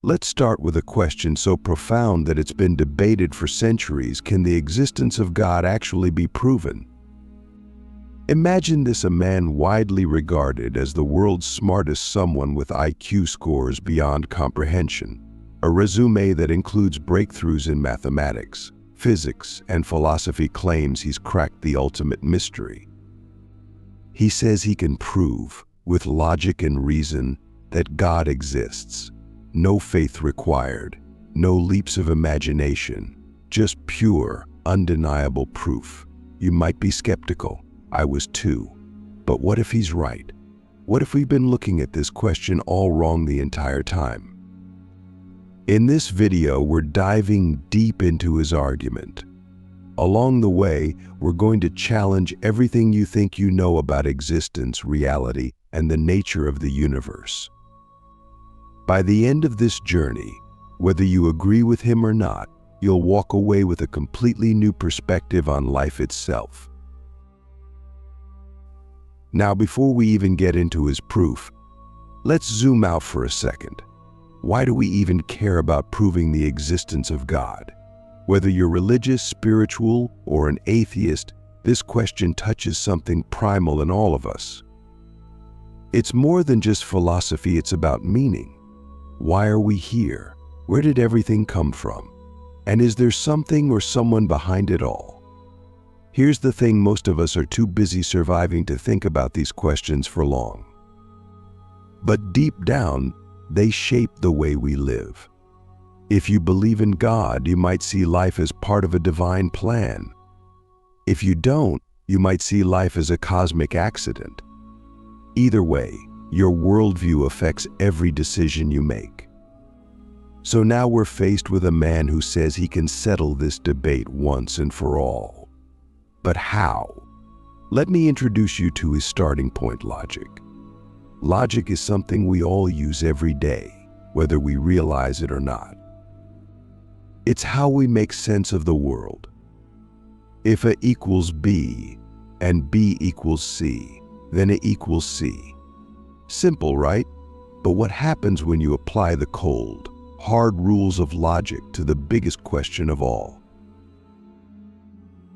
Let's start with a question so profound that it's been debated for centuries. Can the existence of God actually be proven? Imagine this: a man widely regarded as the world's smartest, someone with IQ scores beyond comprehension, a resume that includes breakthroughs in mathematics, physics, and philosophy, claims he's cracked the ultimate mystery. He says he can prove, with logic and reason, that God exists. No faith required, no leaps of imagination, just pure, undeniable proof. You might be skeptical. I was too. But what if he's right? What if we've been looking at this question all wrong the entire time? In this video, we're diving deep into his argument. Along the way, we're going to challenge everything you think you know about existence, reality, and the nature of the universe. By the end of this journey, whether you agree with him or not, you'll walk away with a completely new perspective on life itself. Now, before we even get into his proof, let's zoom out for a second. Why do we even care about proving the existence of God? Whether you're religious, spiritual, or an atheist, this question touches something primal in all of us. It's more than just philosophy, it's about meaning. Why are we here? Where did everything come from? And is there something or someone behind it all? Here's the thing: most of us are too busy surviving to think about these questions for long. But deep down, they shape the way we live. If you believe in God, you might see life as part of a divine plan. If you don't, you might see life as a cosmic accident. Either way, your worldview affects every decision you make. So now we're faced with a man who says he can settle this debate once and for all. But how? Let me introduce you to his starting point: logic. Logic is something we all use every day, whether we realize it or not. It's how we make sense of the world. If A equals B and B equals C, then A equals C. Simple, right? But what happens when you apply the cold, hard rules of logic to the biggest question of all?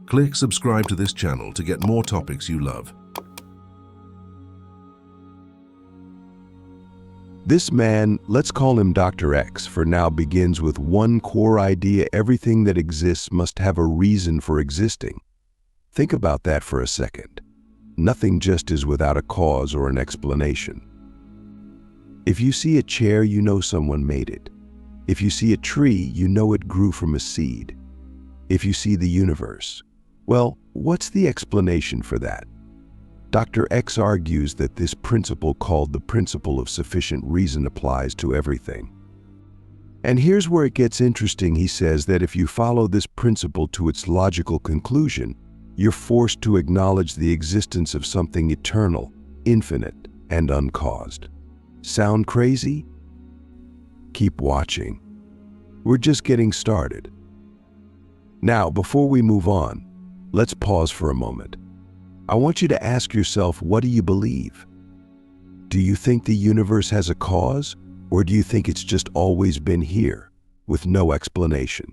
Click subscribe to this channel to get more topics you love. This man, let's call him Dr. X for now, begins with one core idea: everything that exists must have a reason for existing. Think about that for a second. Nothing just is without a cause or an explanation. If you see a chair, you know someone made it. If you see a tree, you know it grew from a seed. If you see the universe, well, what's the explanation for that? Dr. X argues that this principle, called the principle of sufficient reason, applies to everything. And here's where it gets interesting. He says that if you follow this principle to its logical conclusion, you're forced to acknowledge the existence of something eternal, infinite, and uncaused. Sound crazy? Keep watching. We're just getting started. Now, before we move on, let's pause for a moment. I want you to ask yourself, what do you believe? Do you think the universe has a cause, or do you think it's just always been here, with no explanation?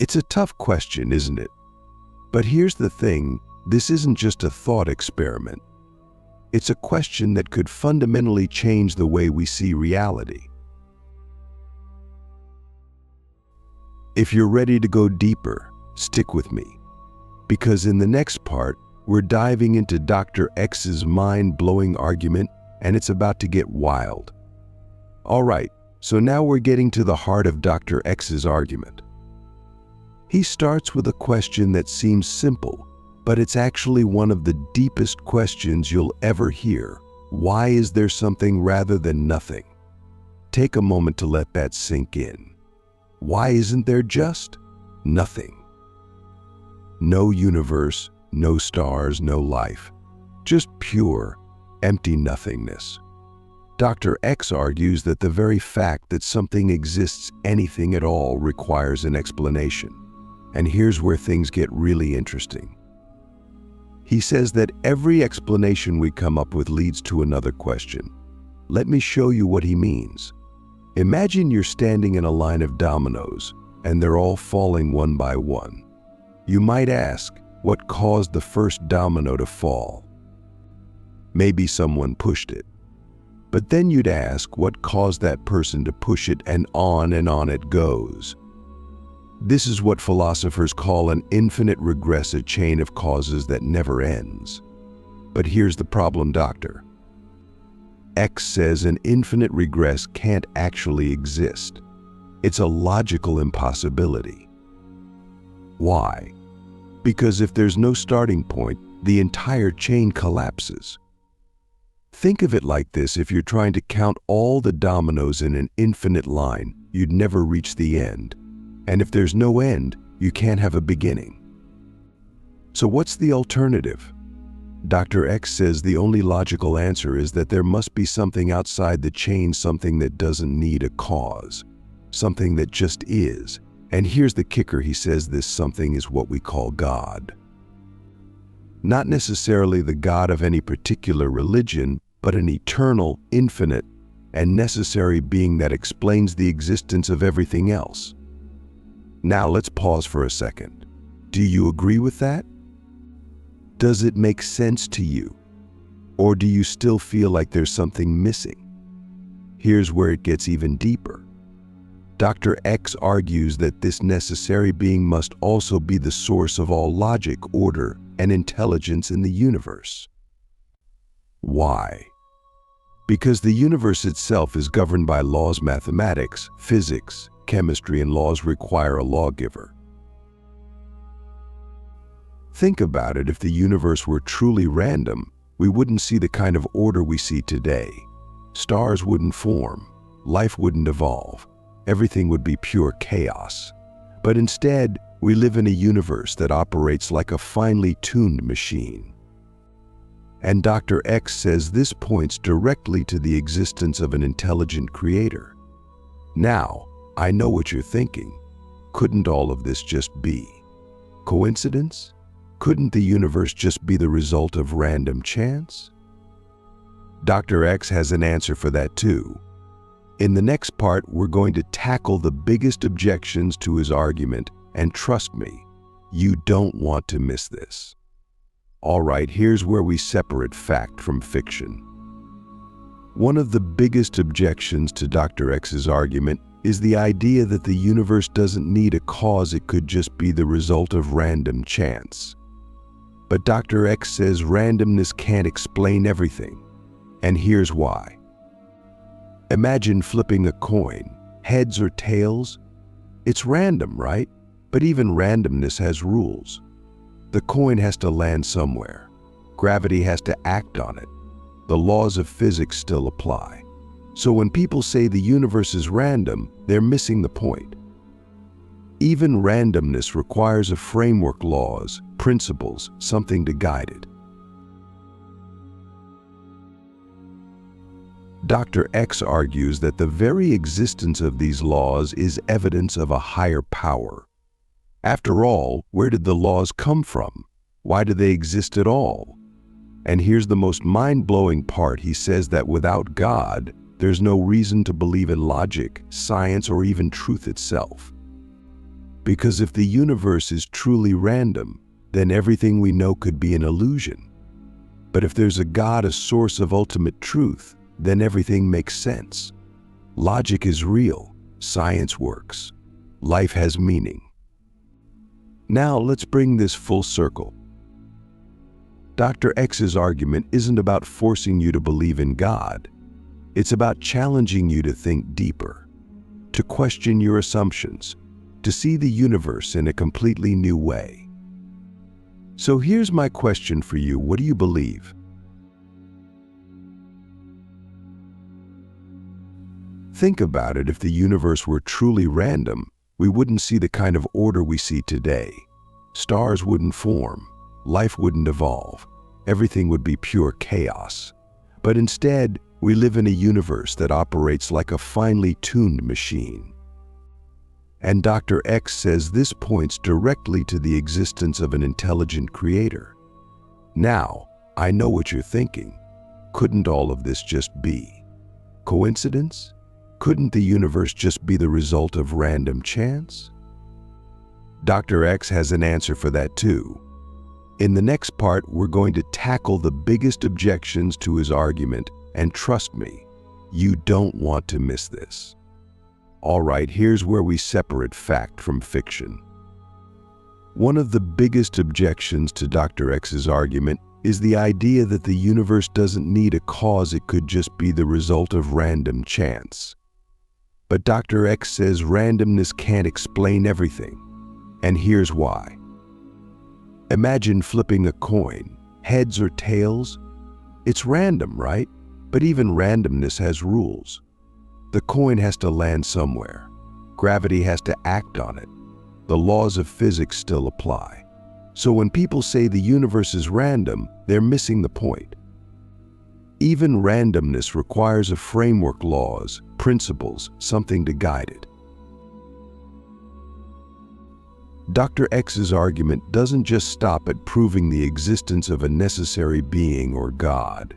It's a tough question, isn't it? But here's the thing: this isn't just a thought experiment. It's a question that could fundamentally change the way we see reality. If you're ready to go deeper, stick with me. Because in the next part, we're diving into Dr. X's mind-blowing argument, and it's about to get wild. All right, so now we're getting to the heart of Dr. X's argument. He starts with a question that seems simple, but it's actually one of the deepest questions you'll ever hear. Why is there something rather than nothing? Take a moment to let that sink in. Why isn't there just nothing? No universe, no stars, no life. Just pure, empty nothingness. Dr. X argues that the very fact that something exists, anything at all, requires an explanation. And here's where things get really interesting. He says that every explanation we come up with leads to another question. Let me show you what he means. Imagine you're standing in a line of dominoes, and they're all falling one by one. You might ask, what caused the first domino to fall? Maybe someone pushed it. But then you'd ask, what caused that person to push it, and on it goes. This is what philosophers call an infinite regress, a chain of causes that never ends. But here's the problem, Dr. X says an infinite regress can't actually exist. It's a logical impossibility. Why? Because if there's no starting point, the entire chain collapses. Think of it like this: if you're trying to count all the dominoes in an infinite line, you'd never reach the end. And if there's no end, you can't have a beginning. So what's the alternative? Dr. X says the only logical answer is that there must be something outside the chain, something that doesn't need a cause, something that just is. And here's the kicker: he says this something is what we call God. Not necessarily the God of any particular religion, but an eternal, infinite, and necessary being that explains the existence of everything else. Now let's pause for a second. Do you agree with that? Does it make sense to you? Or do you still feel like there's something missing? Here's where it gets even deeper. Dr. X argues that this necessary being must also be the source of all logic, order, and intelligence in the universe. Why? Because the universe itself is governed by laws. Mathematics, physics, chemistry, and laws require a lawgiver. Think about it: if the universe were truly random, we wouldn't see the kind of order we see today. Stars wouldn't form, life wouldn't evolve, everything would be pure chaos. But instead, we live in a universe that operates like a finely tuned machine. And Dr. X says this points directly to the existence of an intelligent creator. Now, I know what you're thinking. Couldn't all of this just be coincidence? Couldn't the universe just be the result of random chance? Dr. X has an answer for that too. In the next part, we're going to tackle the biggest objections to his argument, and trust me, you don't want to miss this. All right, here's where we separate fact from fiction. One of the biggest objections to Dr. X's argument is the idea that the universe doesn't need a cause, it could just be the result of random chance. But Dr. X says randomness can't explain everything, and here's why. Imagine flipping a coin, heads or tails. It's random, right? But even randomness has rules. The coin has to land somewhere. Gravity has to act on it. The laws of physics still apply. So when people say the universe is random, they're missing the point. Even randomness requires a framework, laws, principles, something to guide it. Dr. X argues that the very existence of these laws is evidence of a higher power. After all, where did the laws come from? Why do they exist at all? And here's the most mind-blowing part. He says that without God, there's no reason to believe in logic, science, or even truth itself. Because if the universe is truly random, then everything we know could be an illusion. But if there's a God, a source of ultimate truth, then everything makes sense. Logic is real, science works, life has meaning. Now let's bring this full circle. Dr. X's argument isn't about forcing you to believe in God. It's about challenging you to think deeper, to question your assumptions, to see the universe in a completely new way. So here's my question for you: what do you believe? Think about it: if the universe were truly random, we wouldn't see the kind of order we see today. Stars wouldn't form, life wouldn't evolve, everything would be pure chaos. But instead, we live in a universe that operates like a finely tuned machine. And Dr. X says this points directly to the existence of an intelligent creator. Now, I know what you're thinking. Couldn't all of this just be coincidence? Couldn't the universe just be the result of random chance? Dr. X has an answer for that too. In the next part, we're going to tackle the biggest objections to his argument, and trust me, you don't want to miss this. All right, here's where we separate fact from fiction. One of the biggest objections to Dr. X's argument is the idea that the universe doesn't need a cause, it could just be the result of random chance. But Dr. X says randomness can't explain everything, and here's why. Imagine flipping a coin, heads or tails. It's random, right? But even randomness has rules. The coin has to land somewhere. Gravity has to act on it. The laws of physics still apply. So when people say the universe is random, they're missing the point. Even randomness requires a framework, laws, principles, something to guide it. Dr. X's argument doesn't just stop at proving the existence of a necessary being or God.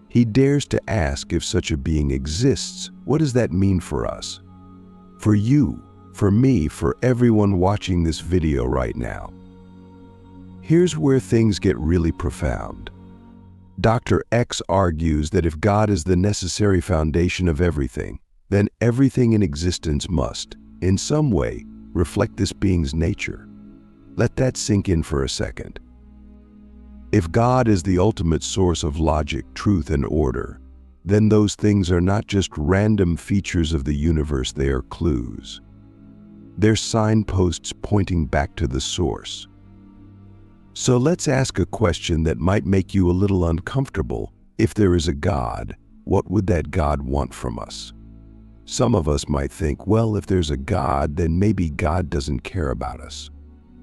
He dares to ask, if such a being exists, what does that mean for us? For you, for me, for everyone watching this video right now. Here's where things get really profound. Dr. X argues that if God is the necessary foundation of everything, then everything in existence must, in some way, reflect this being's nature. Let that sink in for a second. If God is the ultimate source of logic, truth, and order, then those things are not just random features of the universe, they are clues. They're signposts pointing back to the source. So let's ask a question that might make you a little uncomfortable. If there is a God, what would that God want from us? Some of us might think, well, if there's a God, then maybe God doesn't care about us.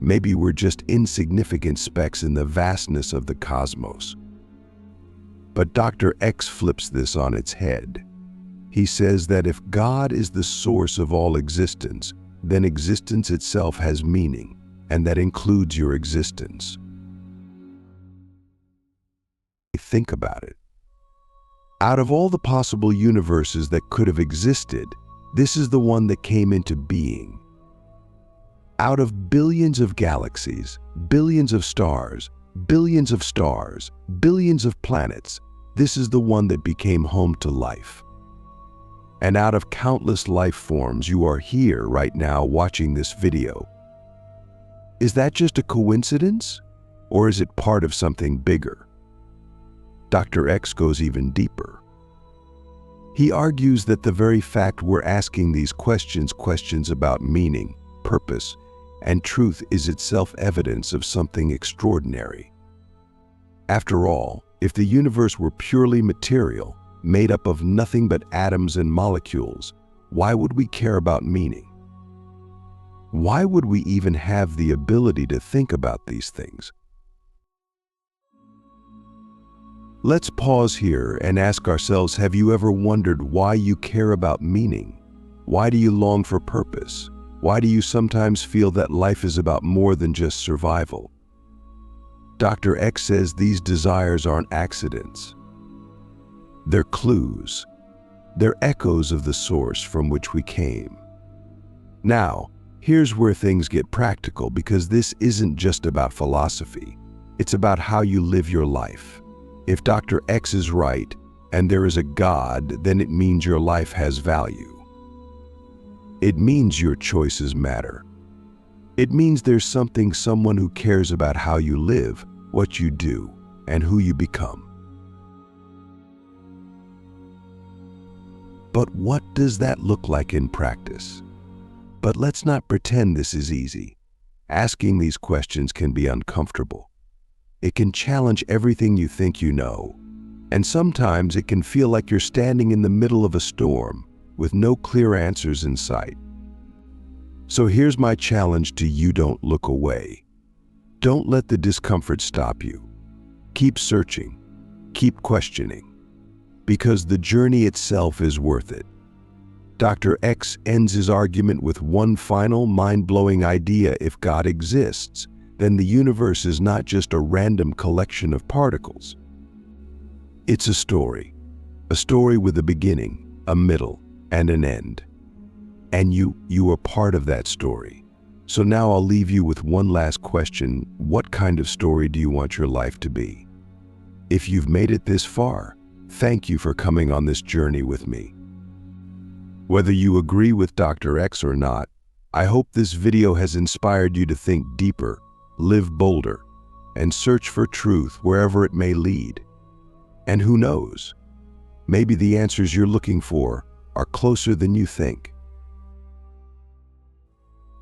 Maybe we're just insignificant specks in the vastness of the cosmos. But Dr. X flips this on its head. He says that if God is the source of all existence, then existence itself has meaning, and that includes your existence. Think about it. Out of all the possible universes that could have existed, this is the one that came into being. Out of billions of galaxies, billions of stars, billions of planets, this is the one that became home to life. And out of countless life forms, you are here right now watching this video. Is that just a coincidence, or is it part of something bigger? Dr. X goes even deeper. He argues that the very fact we're asking these questions about meaning, purpose, and truth is itself evidence of something extraordinary. After all, if the universe were purely material, made up of nothing but atoms and molecules, why would we care about meaning? Why would we even have the ability to think about these things? Let's pause here and ask ourselves, have you ever wondered why you care about meaning? Why do you long for purpose? Why do you sometimes feel that life is about more than just survival? Dr. X says these desires aren't accidents. They're clues. They're echoes of the source from which we came. Now, here's where things get practical, because this isn't just about philosophy. It's about how you live your life. If Dr. X is right, and there is a God, then it means your life has value. It means your choices matter. It means there's someone who cares about how you live, what you do, and who you become. But what does that look like in practice? But let's not pretend this is easy. Asking these questions can be uncomfortable. It can challenge everything you think you know, and sometimes it can feel like you're standing in the middle of a storm with no clear answers in sight. So here's my challenge to you: don't look away. Don't let the discomfort stop you. Keep searching, keep questioning, because the journey itself is worth it. Dr. X ends his argument with one final mind-blowing idea: if God exists, then the universe is not just a random collection of particles. It's a story with a beginning, a middle, and an end. And you are part of that story. So now I'll leave you with one last question. What kind of story do you want your life to be? If you've made it this far, thank you for coming on this journey with me. Whether you agree with Dr. X or not, I hope this video has inspired you to think deeper, live bolder, and search for truth wherever it may lead. And who knows, maybe the answers you're looking for are closer than you think.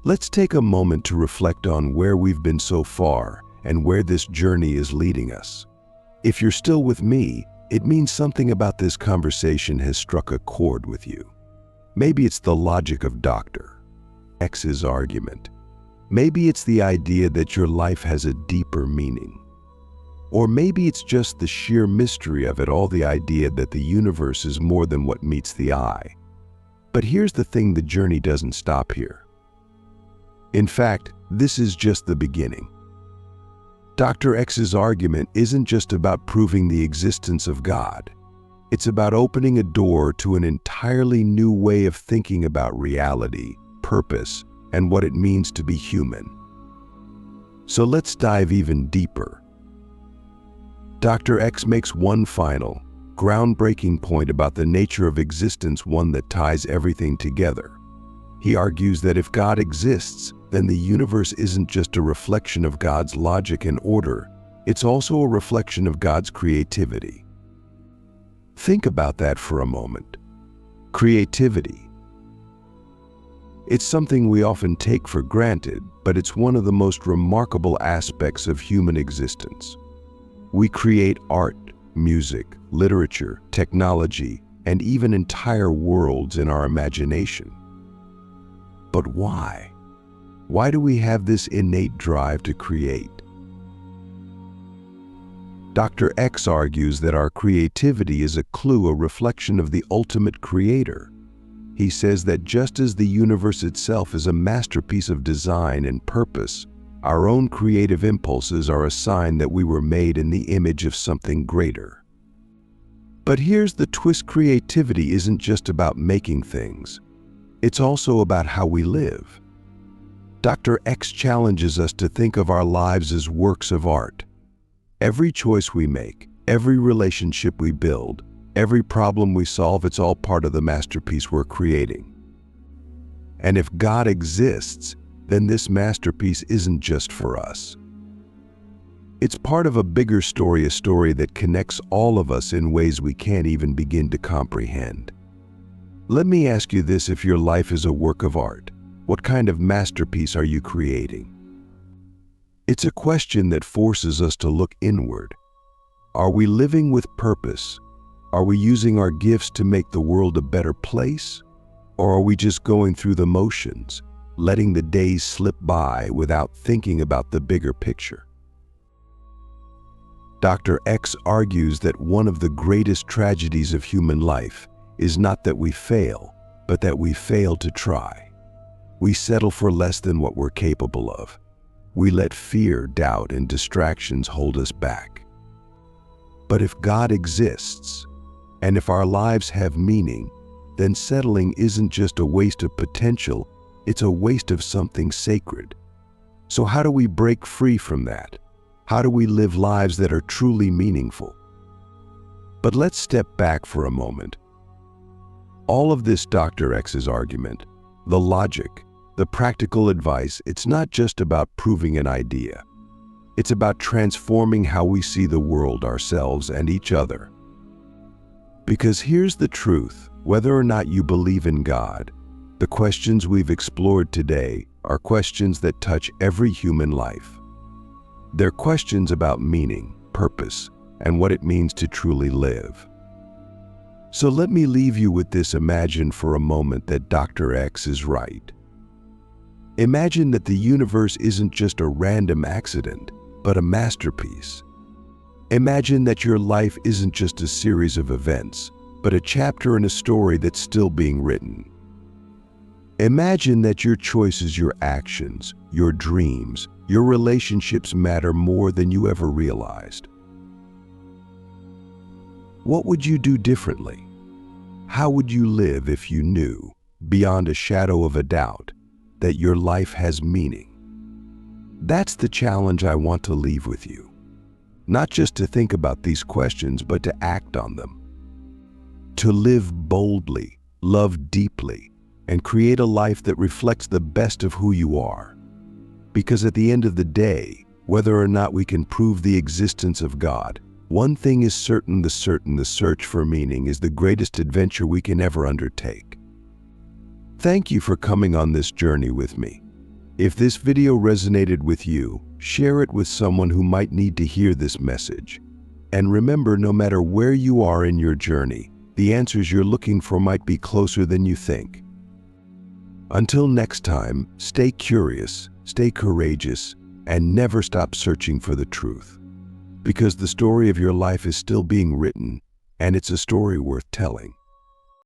Let's take a moment to reflect on where we've been so far and where this journey is leading us. If you're still with me, it means something about this conversation has struck a chord with you. Maybe it's the logic of Dr. X's argument. Maybe it's the idea that your life has a deeper meaning. Or maybe it's just the sheer mystery of it all, the idea that the universe is more than what meets the eye. But here's the thing, the journey doesn't stop here. In fact, this is just the beginning. Dr. X's argument isn't just about proving the existence of God. It's about opening a door to an entirely new way of thinking about reality, purpose, and what it means to be human. So let's dive even deeper. Dr. X makes one final, groundbreaking point about the nature of existence, one that ties everything together. He argues that if God exists, then the universe isn't just a reflection of God's logic and order, it's also a reflection of God's creativity. Think about that for a moment. Creativity. It's something we often take for granted, but it's one of the most remarkable aspects of human existence. We create art, music, literature, technology, and even entire worlds in our imagination. But why? Why do we have this innate drive to create? Dr. X argues that our creativity is a clue, a reflection of the ultimate creator. He says that just as the universe itself is a masterpiece of design and purpose, our own creative impulses are a sign that we were made in the image of something greater. But here's the twist: creativity isn't just about making things. It's also about how we live. Dr. X challenges us to think of our lives as works of art. Every choice we make, every relationship we build, every problem we solve, it's all part of the masterpiece we're creating. And if God exists, then this masterpiece isn't just for us. It's part of a bigger story, a story that connects all of us in ways we can't even begin to comprehend. Let me ask you this: if your life is a work of art, what kind of masterpiece are you creating? It's a question that forces us to look inward. Are we living with purpose? Are we using our gifts to make the world a better place? Or are we just going through the motions, letting the days slip by without thinking about the bigger picture? Dr. X argues that one of the greatest tragedies of human life is not that we fail, but that we fail to try. We settle for less than what we're capable of. We let fear, doubt, and distractions hold us back. But if God exists, and if our lives have meaning, then settling isn't just a waste of potential, it's a waste of something sacred. So how do we break free from that? How do we live lives that are truly meaningful? But let's step back for a moment. All of this Dr. X's argument, the logic, the practical advice, it's not just about proving an idea. It's about transforming how we see the world, ourselves, and each other. Because here's the truth: whether or not you believe in God, the questions we've explored today are questions that touch every human life. They're questions about meaning, purpose, and what it means to truly live. So let me leave you with this: imagine for a moment that Dr. X is right. Imagine that the universe isn't just a random accident, but a masterpiece. Imagine that your life isn't just a series of events, but a chapter in a story that's still being written. Imagine that your choices, your actions, your dreams, your relationships matter more than you ever realized. What would you do differently? How would you live if you knew, beyond a shadow of a doubt, that your life has meaning? That's the challenge I want to leave with you. Not just to think about these questions, but to act on them. To live boldly, love deeply, and create a life that reflects the best of who you are. Because at the end of the day, whether or not we can prove the existence of God, one thing is certain, the search for meaning is the greatest adventure we can ever undertake. Thank you for coming on this journey with me. If this video resonated with you, share it with someone who might need to hear this message. And remember, no matter where you are in your journey, the answers you're looking for might be closer than you think. Until next time, stay curious, stay courageous, and never stop searching for the truth. Because the story of your life is still being written, and it's a story worth telling.